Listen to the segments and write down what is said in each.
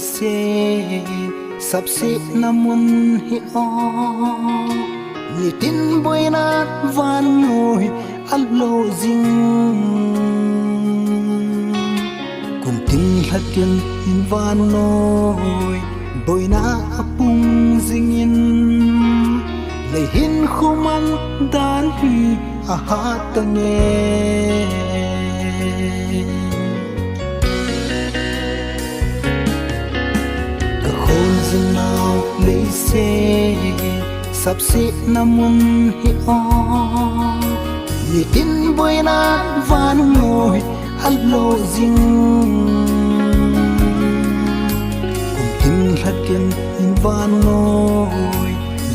se sắp xếp namun hi o ni tin boy na van ngồi allo ding cùng tin hat kian in van noi boy na apung ding in lei hin khuman dan hi a ha ta nghe dừng nào lấy xe sắp xếp namun hi o ni tin boy na van ngồi allo ding cùng tin hat kian in van ngồi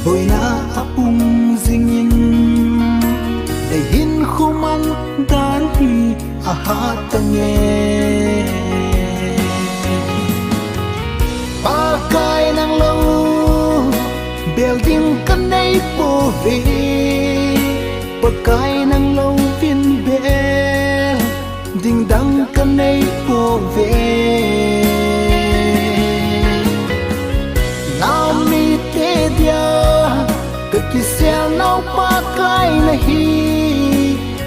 boy na apung ding in đầy hin khuman dan hi a ha ta nghe pakai nang lâu building kan nay po về pakai nang lâu viên bè ding dang kan nay po về nam mi te dia ke kisel nau pakai nahi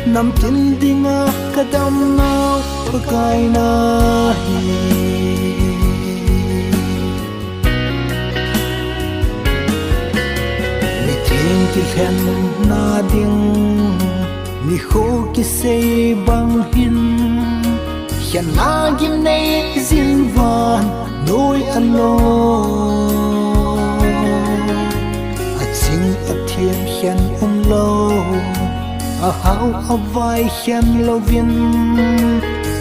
nam tin dinga kadam nau pakai nahi ki khen na ding ni kho ki sei bang hin khen na gim nei zin van noi alo a ching a thiam khen lo a hau a vai khen lo vin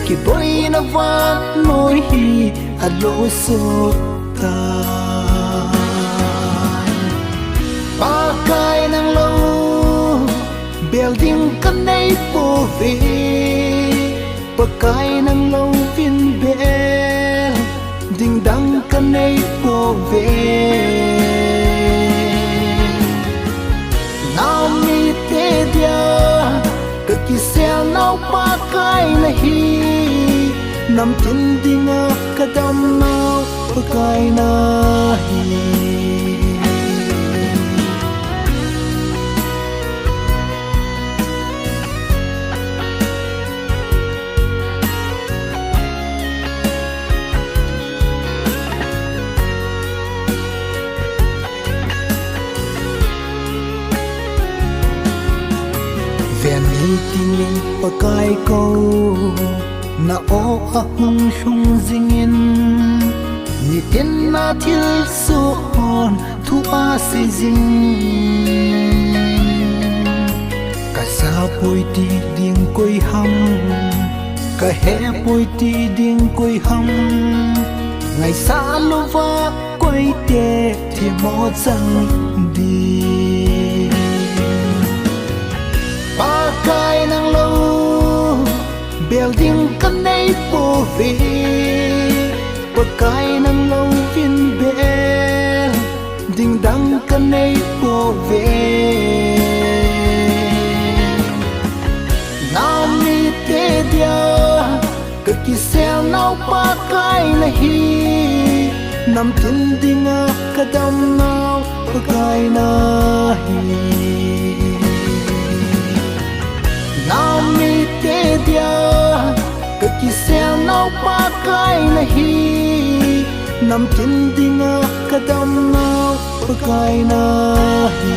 ki boy na van noi hi a lo so ta pakai nang lâu building kan nay po về pakai nang lâu viên bè ding dang kan nay po về nam mi te dia ke kisel nau pakai nahi nam tin dinga kadam nau pakai nahi tin pakai ko na o a hung hung zingin ni tin na thil so on thu a si zing ka sa poi ti ding koi ham ka he poi ti ding koi ham ngày xa lo va koi te thì mo chang đi pakai nang lâu building kan nay po về pakai nang lâu viên bè ding dang kan nay po về nam mi te dia ke kisel nau pakai nahi nam tin dinga kadam nau pakai nahi nam mi te dia ke kisel nau pakai nahi nam tin dinga kadam nau pakai nahi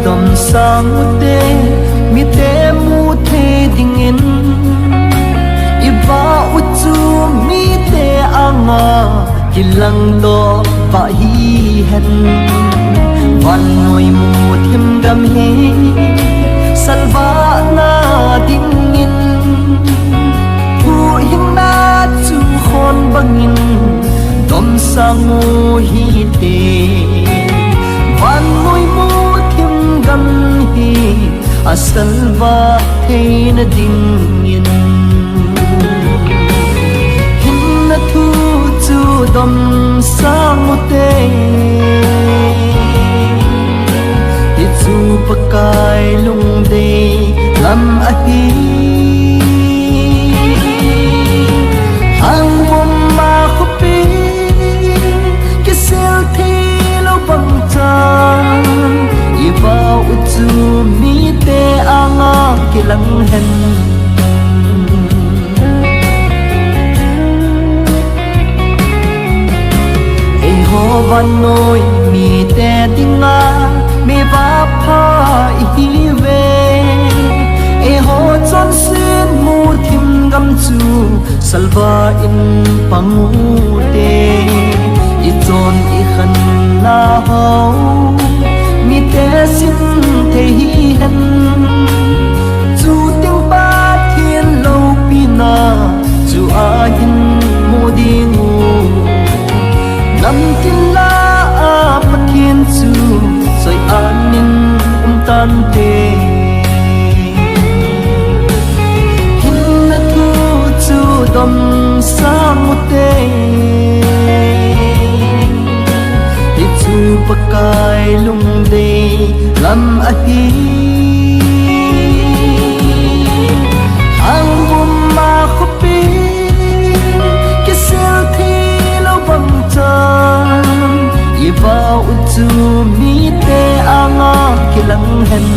dom sang te mi te mu the ding in iba uchu mi te anga kilang lo pa hi hen van noi mu thim dam hi salva na ding in sang mu hi te van ngoi mu thim gam hi asal va thein ding in hin na thu chu dom sang mu te ti chu pakai lung de lam a hi hang mom ma khu pi ke sel thi lo bang chan i bao u chu mi te anga ke lang hen ei ho van noi mi te dinga mi va pha hi ve ei ho chon sin mu thim gam chu salva in pangu te i chon i khan na ho mi te sin te hi hen chu ting ba thiên lo pi na chu a hin mu di ngu nam tin la a pathian chu soi anin tan te hin na thu chu dom sa mu te ti chu pakai lung de lam a hi hang bum ma khu pi ke sel thi lo bang chan i bao u chu mi te anga ke lang hen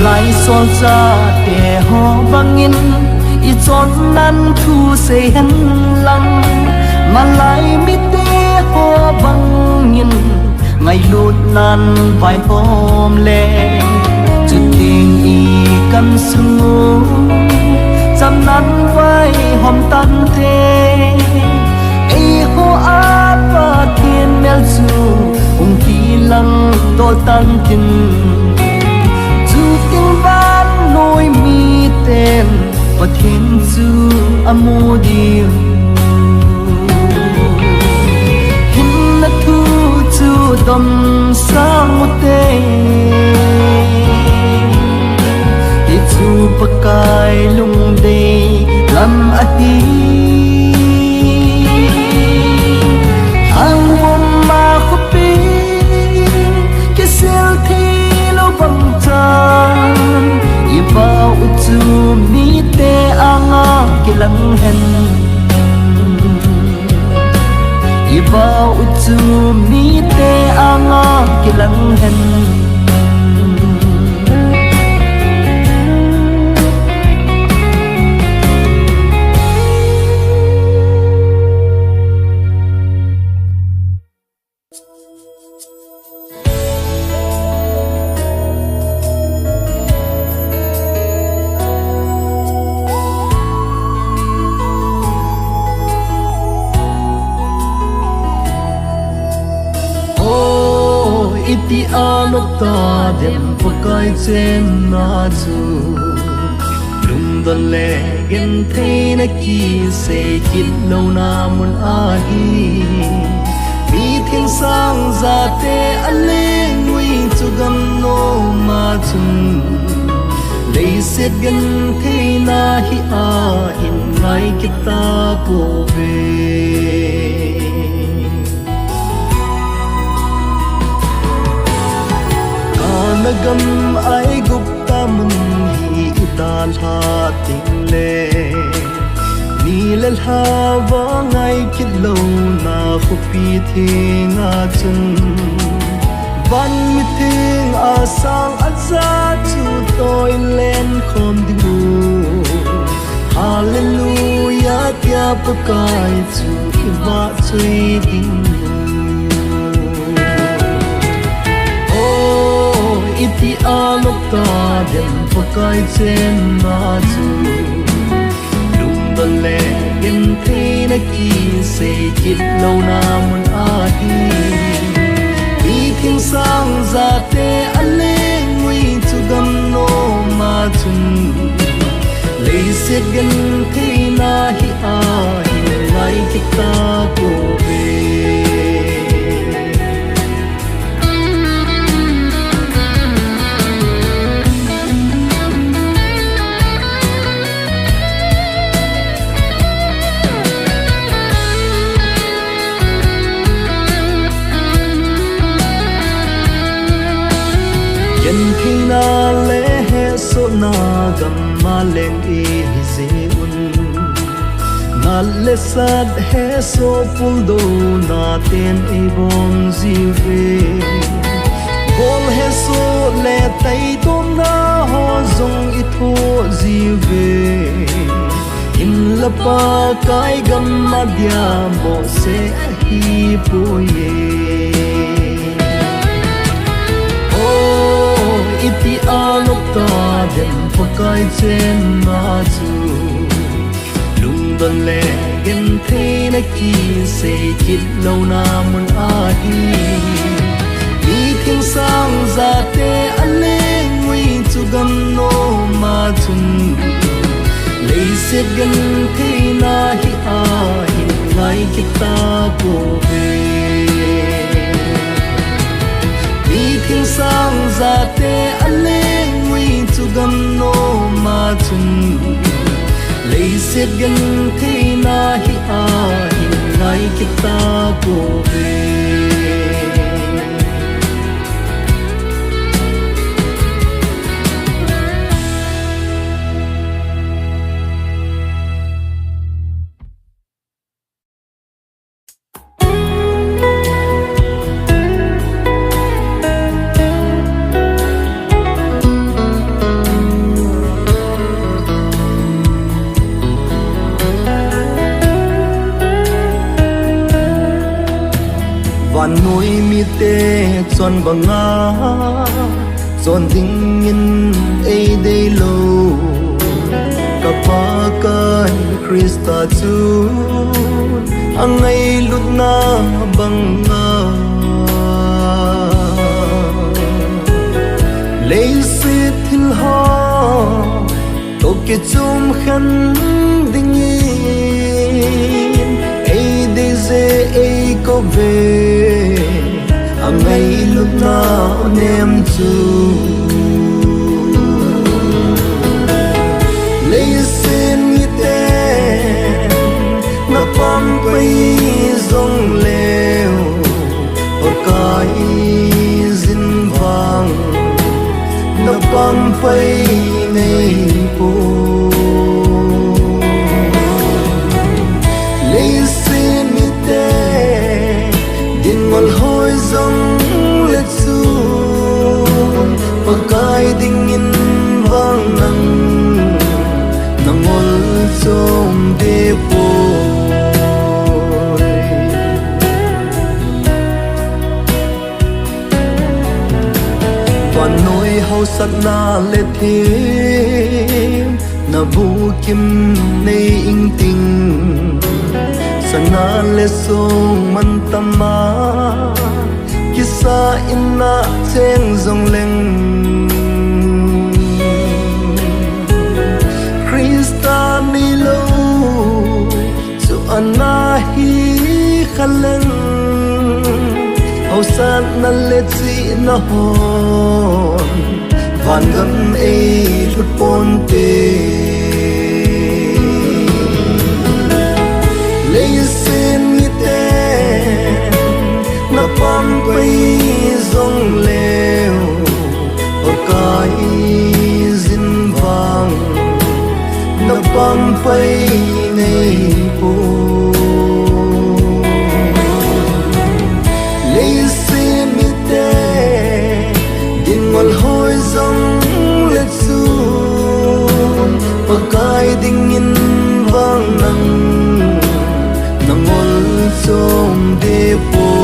lai son cha te ho bangin i chon nan thu se hen lang malai mi te ho bangin ngai lut nan vai hom le chu ting i kan su cham nan vai hom tan te ei ho a pa thiên mel su ki lang to tan tin tiếng van nôi mi tên và thiên sư amu điều hin na thu chu dom sang mu te ti chu pakai lung de lam a hi hang mom ma khu pi ke sel thi lo bang chan i bao u chu mi te anga ke lang hen i bao u chu mi te anga ke lang hen iti alok ta dem pakai chen na chu lung don le gen thei na ki se kit lo na mun a hi mi thiên sang za te ale ngui chu gam no ma chun lei set gen thei na hi a in ngai kita po ve nagam ai gupta mun hi itan ha ting le ni lal ha wa ngai kit lo na khu pi thing a chun van mi thing a sang a za chu toi len khom ding hallelujah kia bơ cài chú và chơi tình iti alok ta dem pakai chen na chu lung don le gen the na ki se chit lo na mun a hi bi thing sang za te ale ngui chu gam no ma chun le se gen the na hi a hi lai ki ta ko ve na le he so na gam ma leng e hizeun na le sad he so pul do na ten e bom zive bol he so le tai tom na ho zong I tho zive in la pa kai gam ma dia mo se hi po ye iti alok ta dem pakai chen ma chu lung don le gen the na ki se chit lo na mun a hi mi thing sang za te ale ngui chu gam no ma chun le se gen the na hi a hi lai ki ta ko ve thing sang za te ale ngui chu gam no ma chun le se gan the na hi a hi ngai ki ta ko ve van nuôi mi te chọn bằng nga chọn tình in ai đây lâu kapa kai Krista chu ang ay lut na bằng nga lấy sit thil ha to ke chum khan ding ai đây ze ai có về ngày lúc nào em chu lấy xin như tên nó bom bay rong leo ở cái zin vàng nó bom bay ngày phố lấy xin như tên din ngol hoi rong pakai dingin vang nang nangol som de po toàn nỗi hao sắc na lệ thêm na bu kim nei ing ting sana le song man tama kisa inna cheng zong leng Krista ni lo chu anna hi khaleng au san na le chi na hon van gam e lut pon te le sen ni te na pam bay rong leo ở cái zin vàng na pam bay ngày phố lấy xin như thế din ngol hoi rong let su ở cái ding in vang nang de poi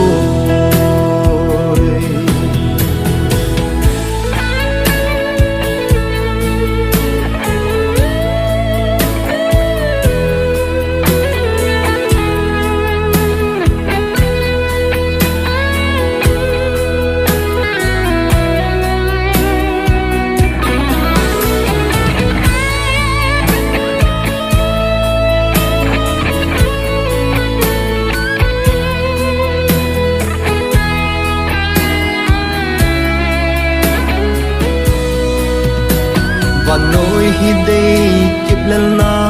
và nỗi hi đây kịp lần na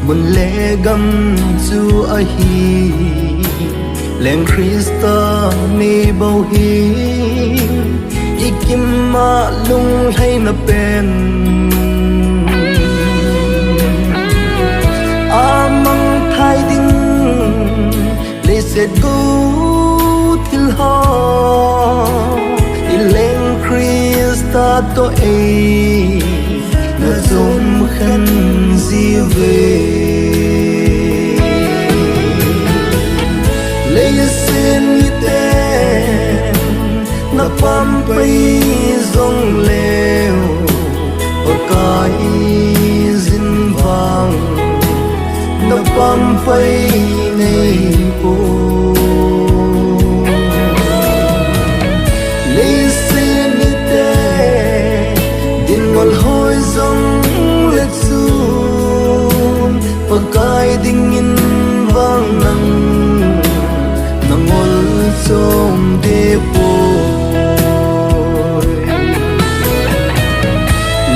muốn lẽ gầm zu a hi leng Krista ni bầu hi ikim ma lung hay na pen amang thai ding le set go til ha ileng Krista to e na zum khan zi ve le sen ni te na pam pai zong leo o kai zin vang na pam pai nei po ngol hoi zong let sun pagkai ding in vang nang nangol som de po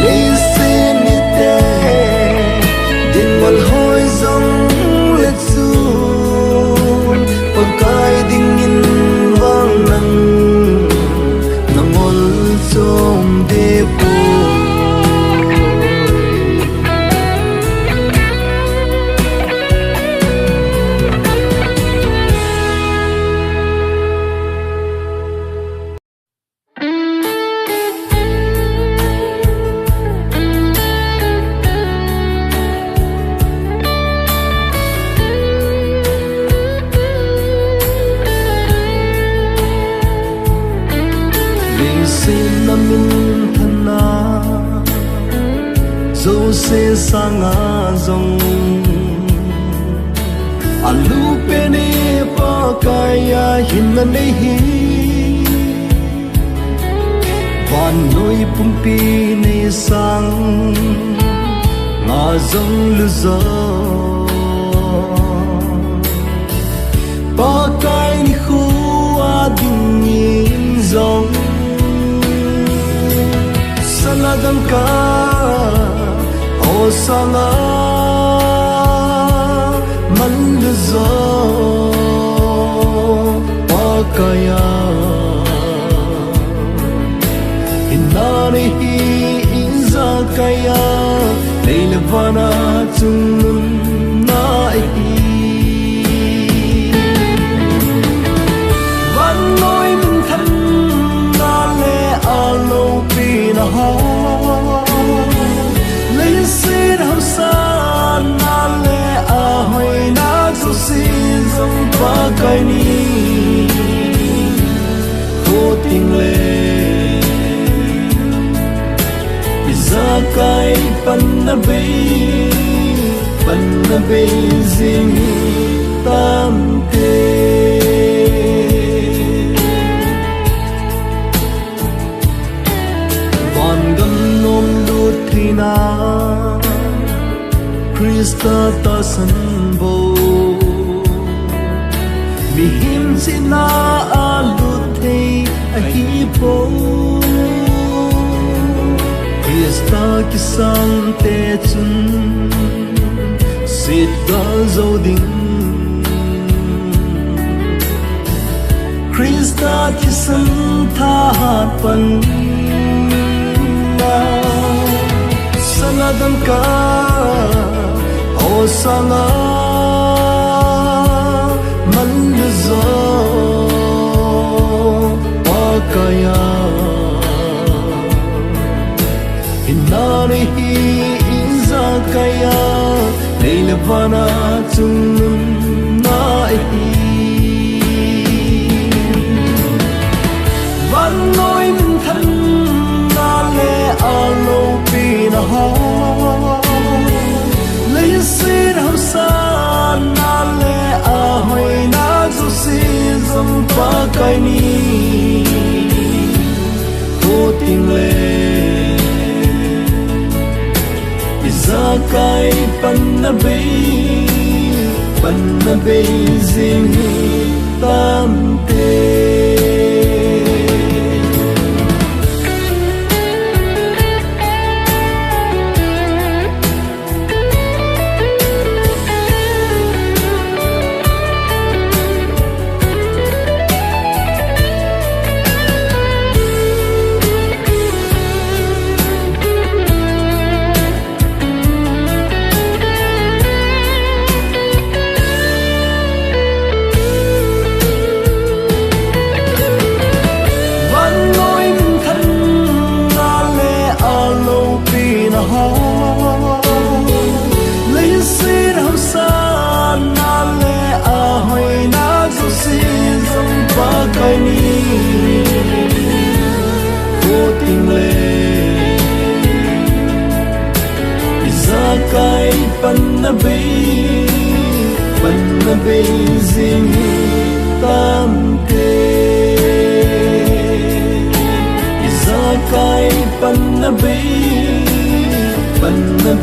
le se ni te ding ngol hoi zong let sun pagkai ding in vang nang nangol som de po se sanga zong alu pe ne pa kaya hin na nei hi van noi pum pi ne sang nga zong lu zo pa kai ni khu a ding in zong saladam ka o sanga man lu zo pa kaya inani hi inza kaya leila vana chung na hi van noi min than na le alo pi na ha sin hom san na le a hoi na zu sin zong pa kai ni ho ting le iza kai pan na be zing tam te van gam nom lut thina Krista ta san bo mi him sina alu the a hi po Krista ki sang te chun sit gal zo ding Krista ki san tha hat pan sanadam ka o sanga man zo pa kaya inani hi inza kaya leila vana chung na hi cái ni vô tình lệ ra cái pan na bay riêng tam tê cái ni vô tình lệ ra cái pan na bay riêng tam tê ra cái pan na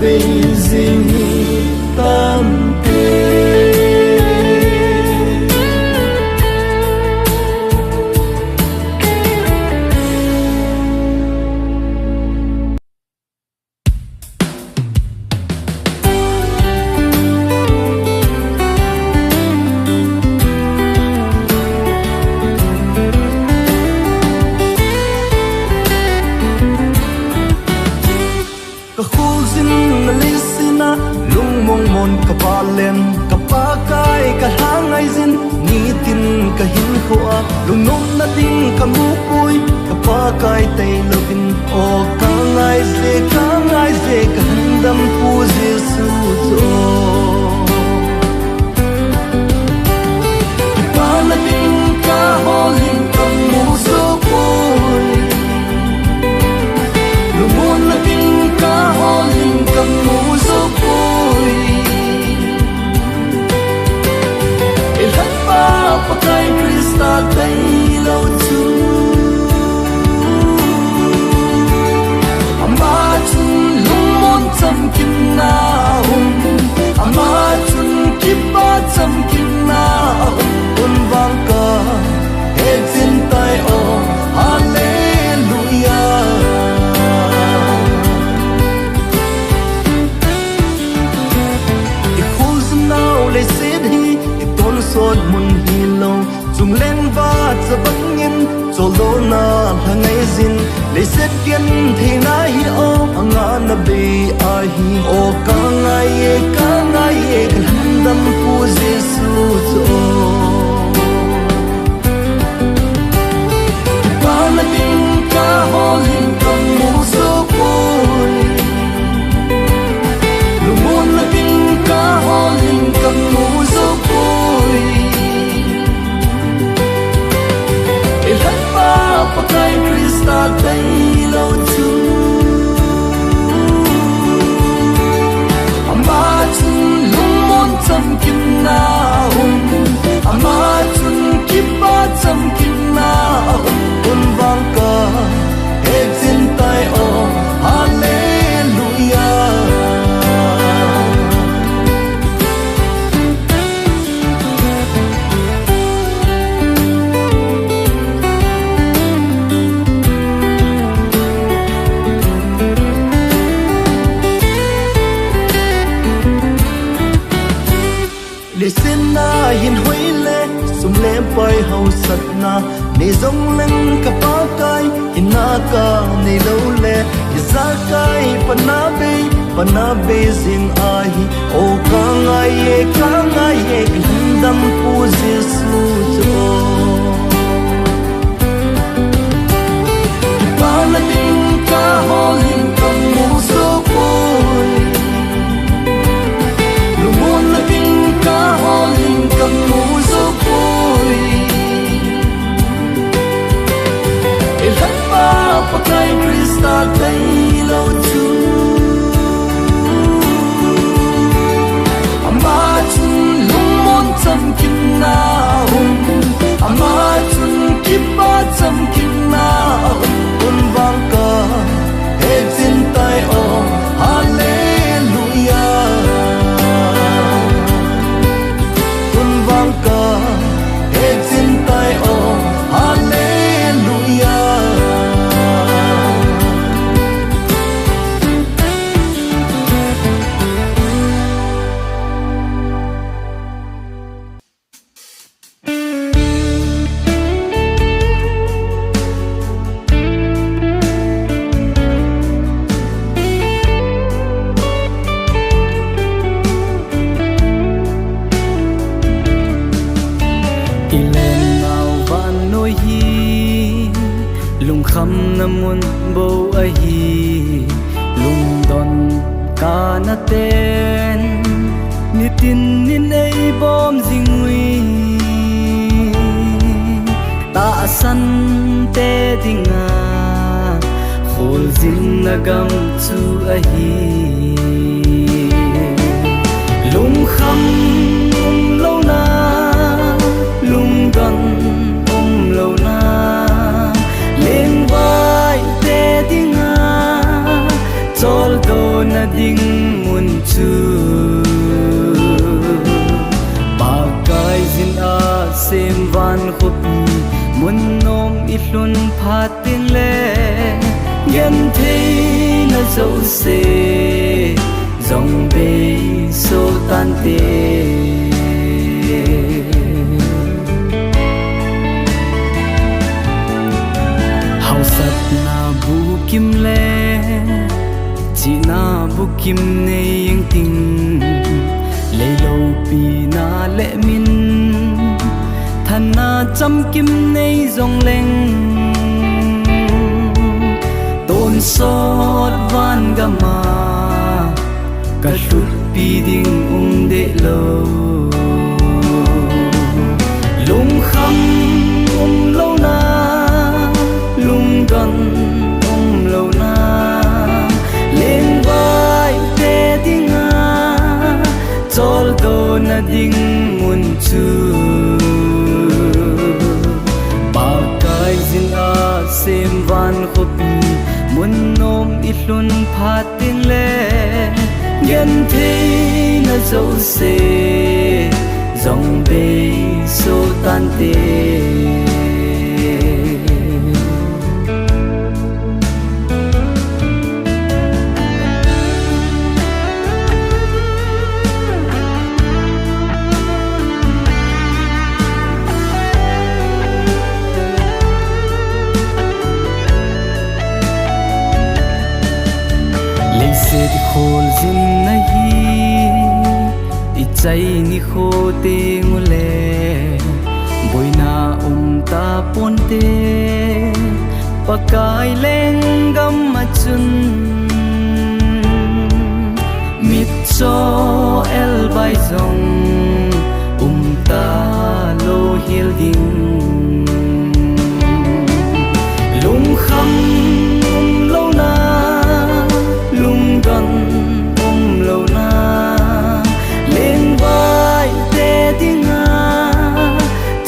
bay riêng tam tê lung nôm na ding ka mu pui ka pa kai tei lovin o ka ngai ze ka handam pu jesu zo pa na ding ka holin ka mu so pui lung na ding ka holin ka mu so pui pa kai Krista tay lâu chu ama chun lung mon cham kim na ama chun kipa cham kim na un vang ka he tin tai o hallelujah ik khuz now le sid hi ik ton sot mun hi lo chung len va cha bak ngin cholo na hangai zin le set kian the na hi o anga na be a hi o ka ngai e kan dam pu jesu zo pa na ding ka holin kam mu so koi lu mon na ding ka holin kam mu so koi pa kai Krista tay lâu chu ama chun lung mon cham kim na ama chun kipa cham kim na un vang ka he tin tai o hallelujah hin hoi le sum le pai hau sat na ne zong leng ka pa kai hin na ka ne lo le za kai pana be zin a hi o ka ngai e dam pu jesu cho pa na ding ka holin kam mu so koi lu mon na ding ka holin kam mu so koi el pa pa kai Krista tay lâu chu ama chun lung mon cham kim na khăm na mun bo a hi lung don ka na ten ni tin nin ei bom jingui ta san te dinga khol zin na gam chu a hi lung khăm lâu na lung don lâu na lên vai te dinga chol do na ding mun chu ba kai zin a sem van khopi mun nom ihlun phatin le gen thei na zo se dòng bê số tan tê hào sat na bu kim le chỉ na bu kim nei yang ting lấy lâu pi na lệ min than na chăm kim nei dòng leng tôn sót van gama cả chút pi ding de lâu lung khăm lâu na lung gần lâu na lên vai te ding a chol do na ding mun chu ba kai zin a sem van khopi mun nom ihlun phatin le gen thei na zo se dòng bê số tan tê lấy xe đi khol zin na hi chạy ni khô tê ngô lệ bồi na ta pon tê pa kai leng gam ma chun mit cho el bai zong ta lo hil ding lung khăm lâu na lung gần lâu na lên vai te dinga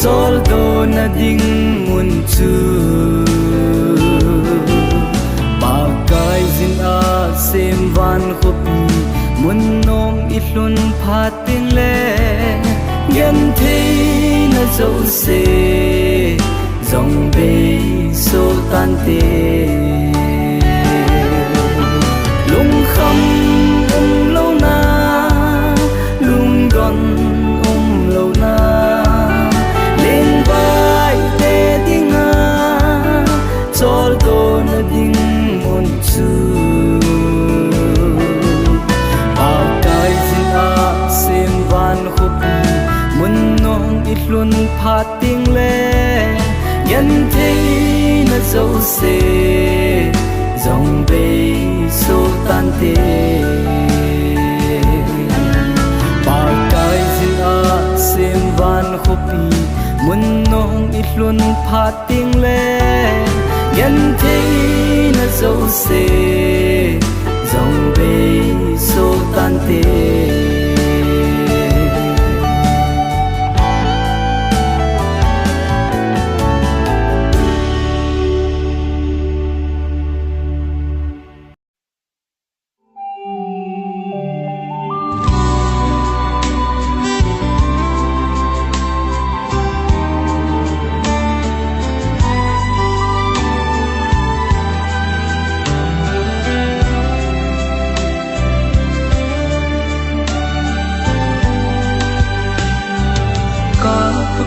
chol do na ding mun chu ba kai zin a sem van khopi mun nom ihlun phatin le gen thei na zo se dòng bê số tan tê lung khăm lâu na lung gần lâu na lên vai te dinga chol do na ding mun chu ba kai zin a sem van khopi mun nom ihlun phatin le gen thei na zo se dòng bê số tan tê ba kai zin a sem van khopi mun nong ihlun phating le gen thei na zo se dòng bê số tan tê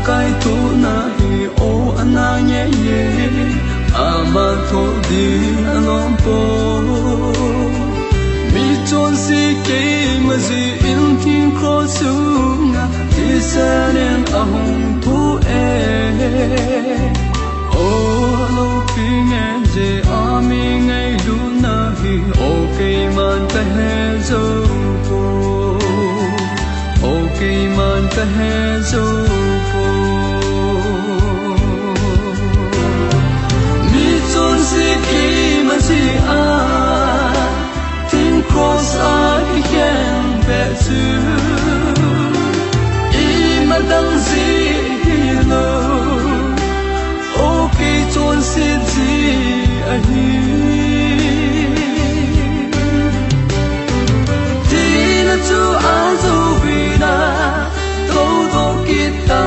kai tu na hi o ana nye ye ama tho di anom po mi chon si ke ma zi in tin kho su nga ti sa nen a hong tu e o lâu pi nghe je ami ngay lu na hi okay man ta he zo po okay man ta he zo po mi chon si ki man si a tin cross a ki ken be tu I ma dang si lo okay chon si ji a hi tin chu a zo bi na to do kita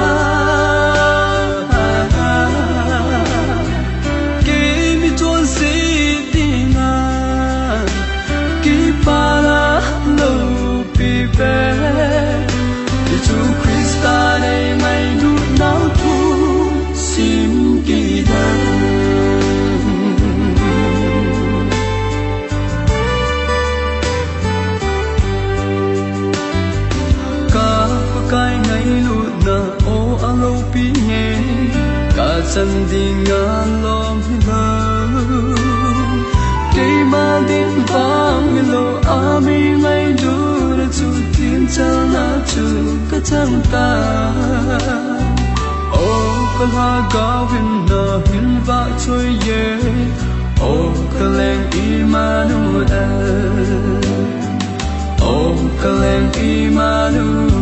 ke mi chon si dinga ki para lo pi be chu Krista nei mai lu nau tu sim ki dan ka pakai ngai lu na o alo pi nge ka chan ding alom la ke ma din bang lo ami ngai du na chu tin chal na chu ka chang ta o ka la ga win na hin va choi ye o ka leng Emmanuel o ka leng Emmanuel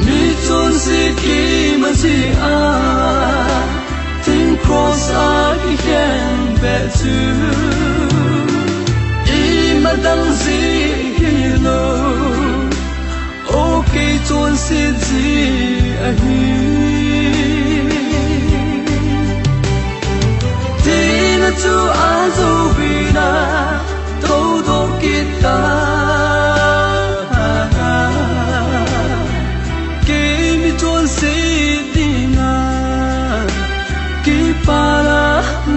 mi chon si ki man si a tin cross a ki ken be tu I ma dang si lo okay chon si ji a hi tin chu a zo bi na to do kita ke mi chon si dinga ki para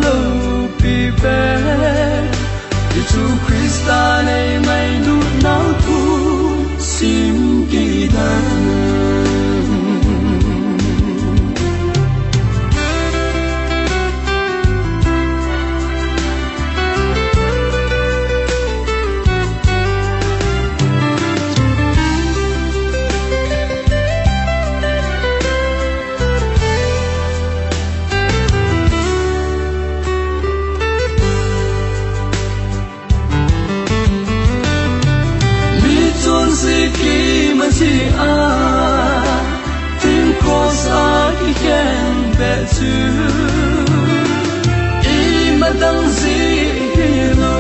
lo pi be chu Krista nei mai lu nau tu sim ki dan si a tin cross a ki ken be tu I ma dang si lo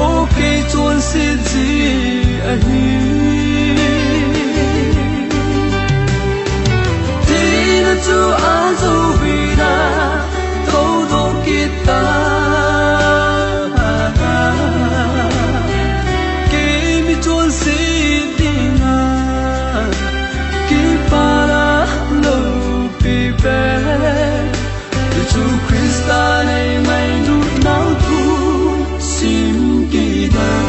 okay chon si ji a hi tin chu a zo bi na to do kita ke mi chon si chu Krista nei mai lu nau tu sim ki dan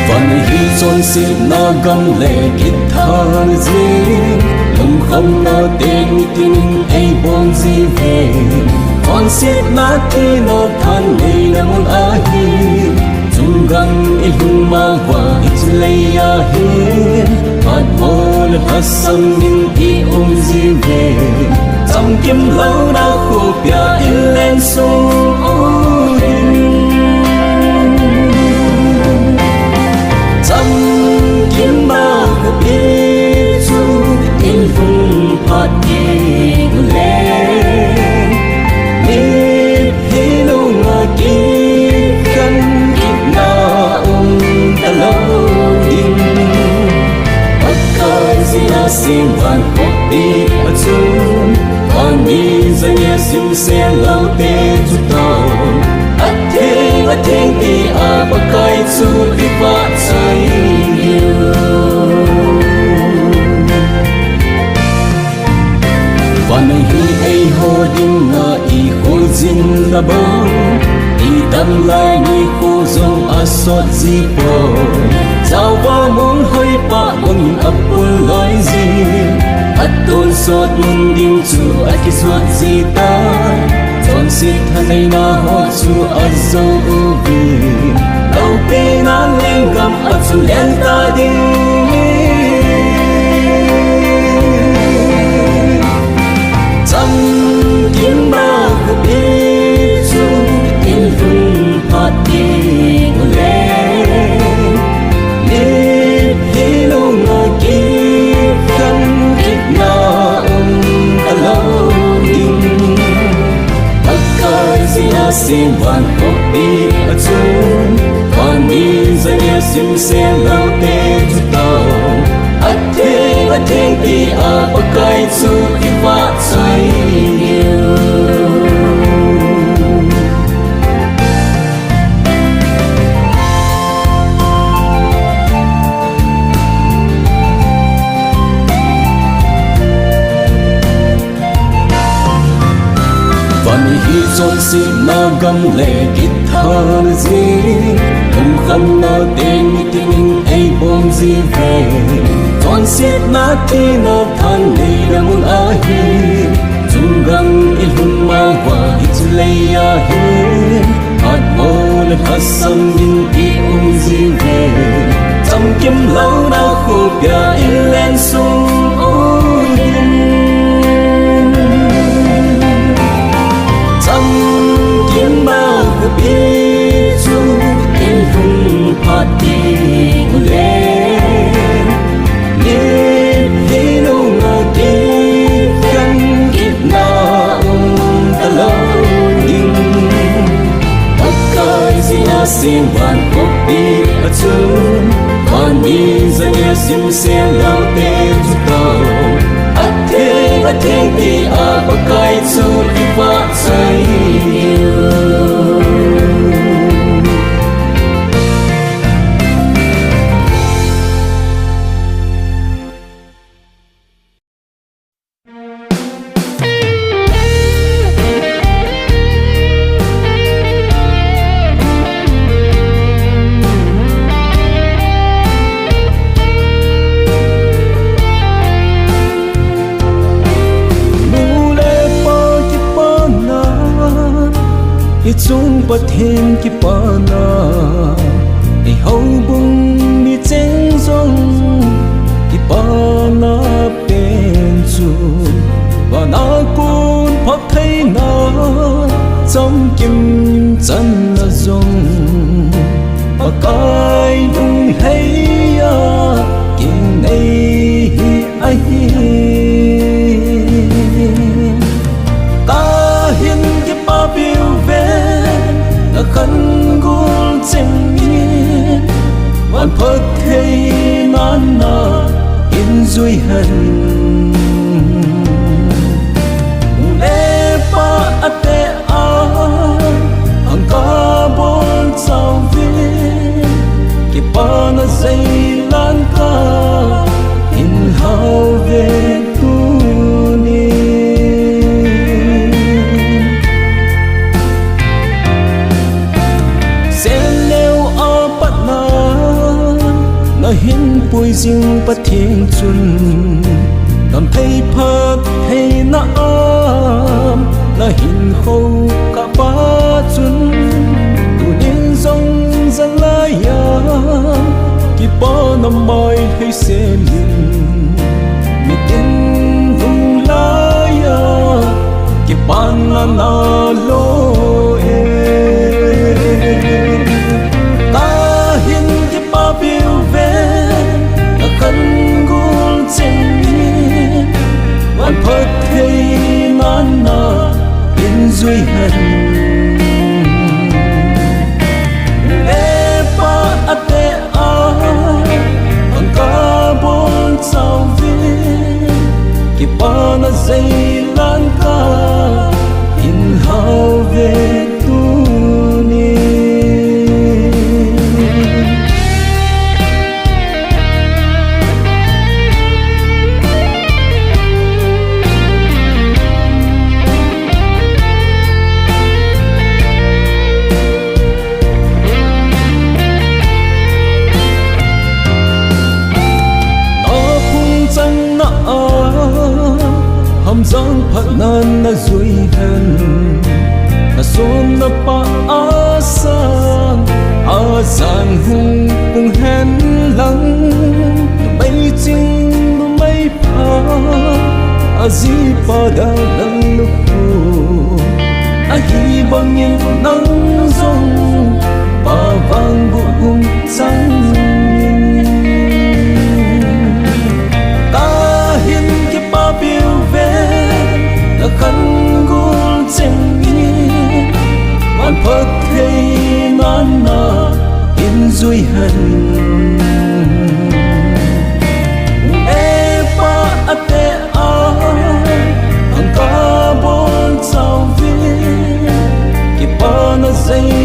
Van hi chon si na gam le guitar ji lung khom na ding tin ai bong ji ve con xếp nát khi nó than đầy là môn a hi chung găng ít hung ma và ít lấy a hi hạt môn hạt sâm min i gì về trong kiếm lâu đã khô bia in lên sông ôi trong kiếm bao của biết chu in hung hạt in lên xin vạn quốc đi ở chung con đi ra nghe xin xe lâu tê chút tàu ở thiên thì à bà cây chu đi vạn chơi nhiều suốt gì bồ giàu bao muốn hơi bạ muốn ấp buồn lối gì ắt tôn suốt muốn đinh chủ ắt cái suốt gì ta chọn xịt thân này na hốt chủ ắt dâu u vì đâu bê na lên gầm ắt chủ lên ta đinh trăm kiếm bao cứ biết chu in vùng hạt đi ngồi lên đi đi lâu ngồi kí khăn kít na cả lâu đình bất cứ gì na xin van có biết ở chung còn đi ra nhà xin xe lâu tê chút tàu a thiên ti a bất cái chu khi phát say yêu hi chọn si na gam lệ guitar gì không khăn na tên tiếng ai bom gì về chọn siết na thi na than đi ra muốn a hi chung gam ilhun ma wa ít lệ a hi hạt mồ lên hạt sam bin i gì về trăm kiếm lâu na khô bia in lên sung kiếm bao cứ biết chu in vùng hạt đi ngồi lên biết khi đâu ngờ đi khăn kịp nào ta lâu đình bất cứ gì na xin van có biết ở chung còn đi ra nhà xin xe lao tên chút tàu a thiên ti a bất cái chu khi phát say chung bất thiên ki pa na e hau bung mi cheng zong ki pa na pen chu và na kun phak thei na chom kim chan na zong pa kai dung hei ya kin nei hi ai ta hin ki pa biu khăn gul cheng in van phật thei nan na in duy hân le pa ate a hằng ca bon sao vi ki pa na zai lan ka in hao ve hin bùi riêng bất thiên chun cảm thấy phật hay na am na hin khâu cả ba chun tu nên dòng dân la ya ki pa nam mai hay se lin mi tin vùng la ya ki pa na lo khăn gul cheng in van phật thei nan na in duy hân le pa ate a hằng ca bon sao vi ki pa na zai lan ka in hao Nam giang phát nan na duy hen na son na pa asan asan hung cùng hen lăng bay chinh bay pa azi pa da nang lupu ahi bang yin nang zong pa vang bu hung sang ta hin ki pa biu ve la khăn gul chen ni man phật thei nan na in duy hân e pa ate ai ang ka bon sao vi ki pa na zai